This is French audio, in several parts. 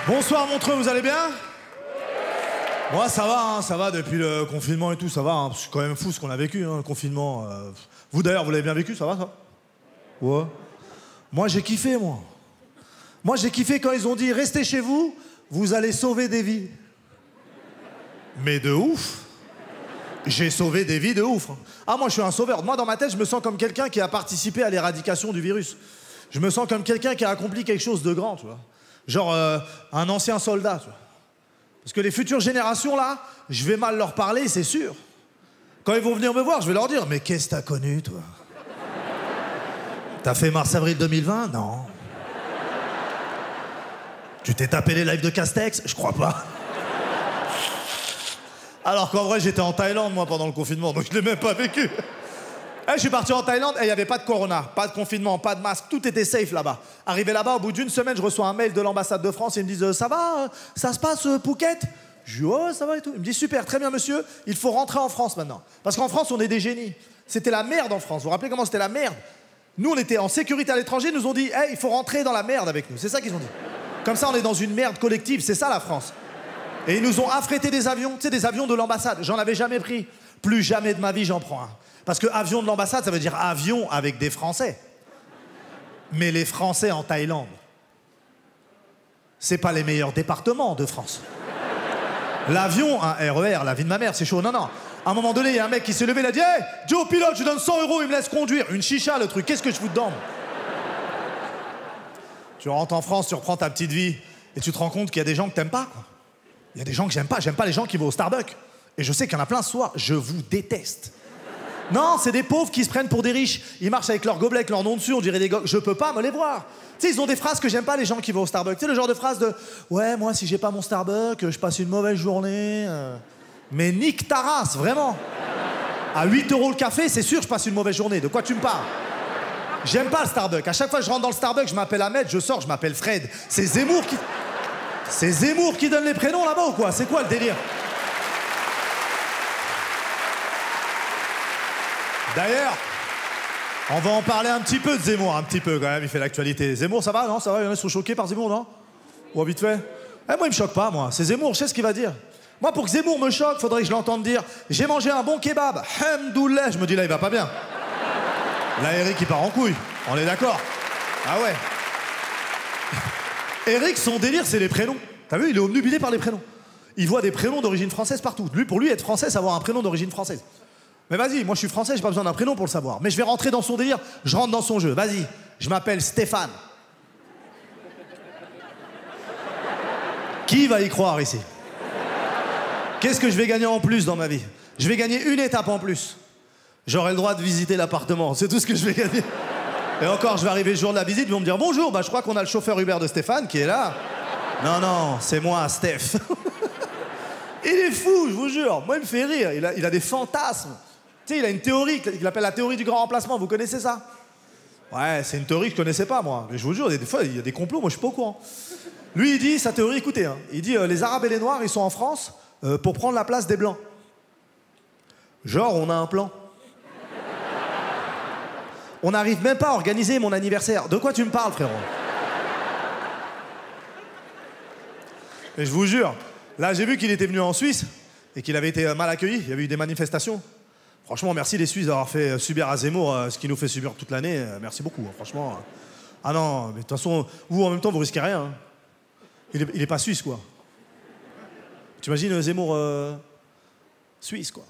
Bonsoir Montreux, vous allez bien? Moi ça va, hein, ça va depuis le confinement et tout, ça va. Hein, c'est quand même fou ce qu'on a vécu, hein, le confinement. Vous d'ailleurs, vous l'avez bien vécu, ça va ça? Ouais. Moi j'ai kiffé, moi. Moi j'ai kiffé quand ils ont dit restez chez vous, vous allez sauver des vies. Mais de ouf. J'ai sauvé des vies de ouf. Hein. Ah moi je suis un sauveur. Moi dans ma tête je me sens comme quelqu'un qui a participé à l'éradication du virus. Je me sens comme quelqu'un qui a accompli quelque chose de grand, tu vois. Genre un ancien soldat, tu vois. Parce que les futures générations, là, je vais mal leur parler, c'est sûr. Quand ils vont venir me voir, je vais leur dire « Mais qu'est-ce que t'as connu, toi? T'as fait mars-avril 2020? Non. Tu t'es tapé les lives de Castex? Je crois pas. » Alors qu'en vrai, j'étais en Thaïlande, moi, pendant le confinement, donc je l'ai même pas vécu. Je suis parti en Thaïlande et il n'y avait pas de corona, pas de confinement, pas de masque, tout était safe là-bas. Arrivé là-bas, au bout d'une semaine, je reçois un mail de l'ambassade de France et ils me disent « Ça va? Ça se passe, Phuket ?» Je dis « Oh, ça va et tout. » Il me dit « Super, très bien monsieur, il faut rentrer en France maintenant. » Parce qu'en France, on est des génies. C'était la merde en France. Vous vous rappelez comment c'était la merde? Nous, on était en sécurité à l'étranger, ils nous ont dit « Hey, il faut rentrer dans la merde avec nous. » C'est ça qu'ils ont dit. Comme ça, on est dans une merde collective, c'est ça la France. Et ils nous ont affrété des avions, tu sais, des avions de l'ambassade. J'en avais jamais pris. Plus jamais de ma vie, j'en prends un. Parce que avion de l'ambassade, ça veut dire avion avec des Français. Mais les Français en Thaïlande, c'est pas les meilleurs départements de France. L'avion, un RER, la vie de ma mère, c'est chaud. Non, non. À un moment donné, il y a un mec qui s'est levé, il a dit « Hey, Joe, pilote, je donne 100 €, il me laisse conduire. » Une chicha, le truc. Qu'est-ce que je fous dedans? Tu rentres en France, tu reprends ta petite vie, et tu te rends compte qu'il y a des gens que t'aimes pas, quoi. Il y a des gens que j'aime pas. J'aime pas les gens qui vont au Starbucks. Et je sais qu'il y en a plein ce soir. Je vous déteste. Non, c'est des pauvres qui se prennent pour des riches. Ils marchent avec leur gobelet, avec leur nom dessus, on dirait des gars. Je peux pas me les voir. Tu sais, ils ont des phrases que j'aime pas, les gens qui vont au Starbucks. Tu sais, le genre de phrase de « Ouais, moi, si j'ai pas mon Starbucks, je passe une mauvaise journée. » Mais nique ta race, vraiment. À 8 € le café, c'est sûr, je passe une mauvaise journée. De quoi tu me parles? J'aime pas le Starbucks. À chaque fois que je rentre dans le Starbucks, je m'appelle Ahmed, je sors, je m'appelle Fred. C'est Zemmour qui... C'est Zemmour qui donne les prénoms là-bas ou quoi? C'est quoi le délire? D'ailleurs, on va en parler un petit peu de Zemmour, un petit peu quand même, il fait l'actualité. Zemmour, ça va, non? Ça va, il y en a qui sont choqués par Zemmour, non? Ou vite fait? Moi, il me choque pas, moi. C'est Zemmour, je sais ce qu'il va dire. Moi, pour que Zemmour me choque, faudrait que je l'entende dire « J'ai mangé un bon kebab, hamdoulah ». Je me dis là, il va pas bien. Là, Eric, il part en couille. On est d'accord? Ah ouais. Eric, son délire, c'est les prénoms. T'as vu, il est obnubilé par les prénoms. Il voit des prénoms d'origine française partout. Lui, pour lui, être français, c'est avoir un prénom d'origine française. Mais vas-y, moi je suis français, j'ai pas besoin d'un prénom pour le savoir. Mais je vais rentrer dans son délire, je rentre dans son jeu. Vas-y, je m'appelle Stéphane. Qui va y croire ici? Qu'est-ce que je vais gagner en plus dans ma vie? Je vais gagner une étape en plus. J'aurai le droit de visiter l'appartement, c'est tout ce que je vais gagner. Et encore, je vais arriver le jour de la visite, ils vont me dire « Bonjour, bah je crois qu'on a le chauffeur Uber de Stéphane qui est là. » Non, non, c'est moi, Steph. Il est fou, je vous jure. Moi, il me fait rire, il a des fantasmes. Tu sais, il a une théorie qu'il appelle la théorie du grand remplacement. Vous connaissez ça? Ouais, c'est une théorie que je connaissais pas, moi. Mais je vous jure, des fois, il y a des complots, moi, je suis pas au courant. Lui, il dit, sa théorie, écoutez, hein, il dit les Arabes et les Noirs, ils sont en France pour prendre la place des Blancs. Genre, on a un plan. On n'arrive même pas à organiser mon anniversaire. De quoi tu me parles, frérot? Et je vous jure, là, j'ai vu qu'il était venu en Suisse et qu'il avait été mal accueilli. Il y avait eu des manifestations. Franchement, merci les Suisses d'avoir fait subir à Zemmour ce qu'il nous fait subir toute l'année. Merci beaucoup, hein, franchement. Ah non, mais de toute façon, vous, en même temps, vous risquez rien. Hein. Il est pas suisse, quoi. Tu imagines Zemmour suisse, quoi.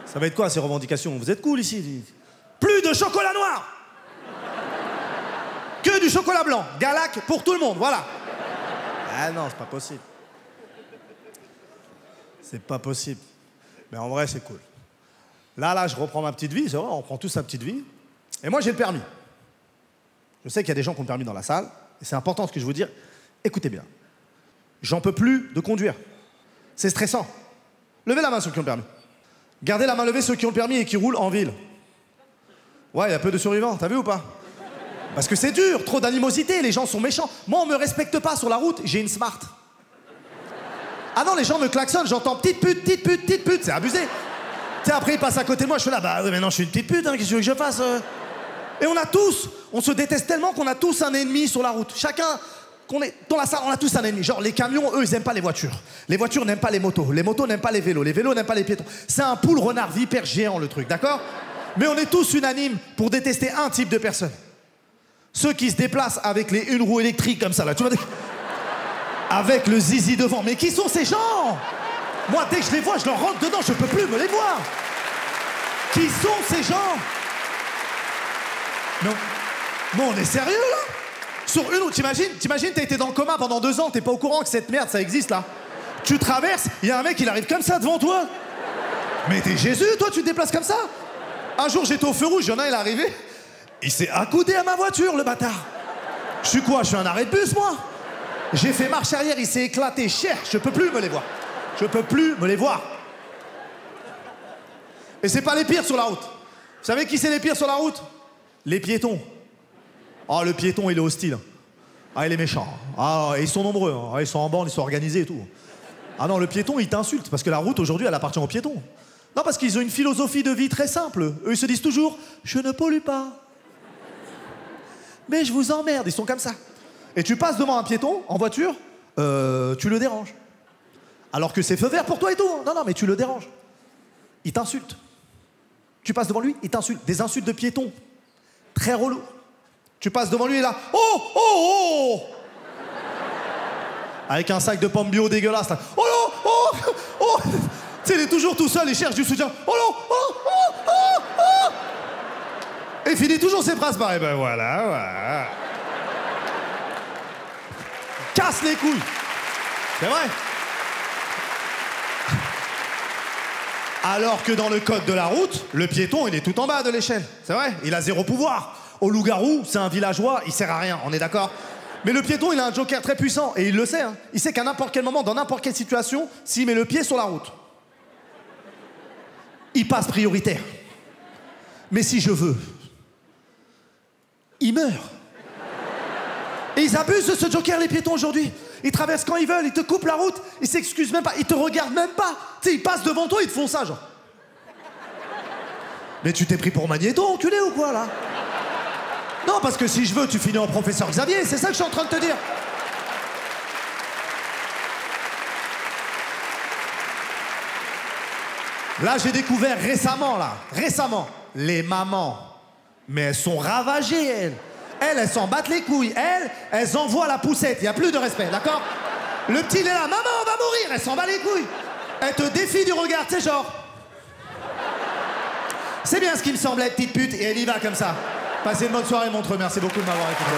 Ça va être quoi, ces revendications? Vous êtes cool ici. Plus de chocolat noir! Que du chocolat blanc. Galac pour tout le monde, voilà. Ah non, c'est pas possible. C'est pas possible. Mais en vrai, c'est cool. Là, je reprends ma petite vie, c'est vrai, on reprend tous sa petite vie. Et moi, j'ai le permis. Je sais qu'il y a des gens qui ont le permis dans la salle, et c'est important ce que je veux dire. Écoutez bien. J'en peux plus de conduire. C'est stressant. Levez la main ceux qui ont le permis. Gardez la main levée ceux qui ont le permis et qui roulent en ville. Ouais, il y a peu de survivants, t'as vu ou pas? Parce que c'est dur, trop d'animosité, les gens sont méchants. Moi, on me respecte pas sur la route, j'ai une Smart. Ah non, les gens me klaxonnent, j'entends petite pute, petite pute, petite pute, c'est abusé. Tu sais, après, ils passent à côté de moi, je suis là, bah oui, mais non, je suis une petite pute, hein, qu'est-ce que tu veux que je fasse? Et on se déteste tellement qu'on a tous un ennemi sur la route. Chacun qu'on est dans la salle, on a tous un ennemi. Genre, les camions, eux, ils aiment pas les voitures. Les voitures n'aiment pas les motos n'aiment pas les vélos n'aiment pas les piétons. C'est un poule renard vipère géant, le truc, d'accord? Mais on est tous unanimes pour détester un type de personne. Ceux qui se déplacent avec les une roue électrique comme ça, là, tu vois, avec le zizi devant. Mais qui sont ces gens? Moi, dès que je les vois, je leur rentre dedans, je peux plus me les voir. Qui sont ces gens? Non. Non, on est sérieux, là? Sur une route, t'imagines, t'as été dans le coma pendant 2 ans, t'es pas au courant que cette merde, ça existe, là. Tu traverses, il y a un mec, il arrive comme ça devant toi. Mais t'es Jésus, toi, tu te déplaces comme ça? Un jour, j'étais au feu rouge, il y en a un, il est arrivé. Il s'est accoudé à ma voiture, le bâtard. Je suis quoi? Je suis un arrêt de bus, moi? J'ai fait marche arrière, il s'est éclaté cher. Je peux plus me les voir. Je peux plus me les voir. Et c'est pas les pires sur la route. Vous savez qui c'est les pires sur la route? Les piétons. Ah, le piéton, il est hostile. Ah, il est méchant. Ah, ils sont nombreux. Ah, ils sont en bande, ils sont organisés et tout. Ah non, le piéton, il t'insulte. Parce que la route, aujourd'hui, elle appartient aux piétons. Non, parce qu'ils ont une philosophie de vie très simple. Eux, ils se disent toujours, je ne pollue pas. Mais je vous emmerde. Ils sont comme ça. Et tu passes devant un piéton, en voiture, tu le déranges. Alors que c'est feu vert pour toi et tout. Non, non, mais tu le déranges. Il t'insulte. Tu passes devant lui, il t'insulte. Des insultes de piétons. Très relou. Tu passes devant lui, il est là. Oh, oh, oh! Avec un sac de pommes bio dégueulasse, là. Oh non, oh, oh! Tu sais, il est toujours tout seul, il cherche du soutien. Oh non, oh, oh, oh, oh! Et il finit toujours ses phrases pareilles. Ben voilà, voilà. Casse les couilles. C'est vrai. Alors que dans le code de la route, le piéton, il est tout en bas de l'échelle. C'est vrai, il a 0 pouvoir. Au loup-garou, c'est un villageois, il sert à rien, on est d'accord? Mais le piéton, il a un joker très puissant, et il le sait, hein. Il sait qu'à n'importe quel moment, dans n'importe quelle situation, s'il met le pied sur la route, il passe prioritaire. Mais si je veux, il meurt. Et ils abusent de ce joker, les piétons, aujourd'hui. Ils traversent quand ils veulent, ils te coupent la route, ils s'excusent même pas, ils te regardent même pas. Tu sais, ils passent devant toi, ils te font ça, genre. Mais tu t'es pris pour Magnéto, enculé ou quoi, là? Non, parce que si je veux, tu finis en professeur Xavier, c'est ça que je suis en train de te dire. Là, j'ai découvert récemment, les mamans. Mais elles sont ravagées, elles. Elles s'en battent les couilles. Elles envoient la poussette. Il n'y a plus de respect, d'accord? Le petit, il est là. Maman, on va mourir. Elle s'en bat les couilles. Elle te défie du regard, tu sais, genre. C'est bien ce qui me semblait, petite pute. Et elle y va comme ça. Passez une bonne soirée, Montreux. Merci beaucoup de m'avoir écouté.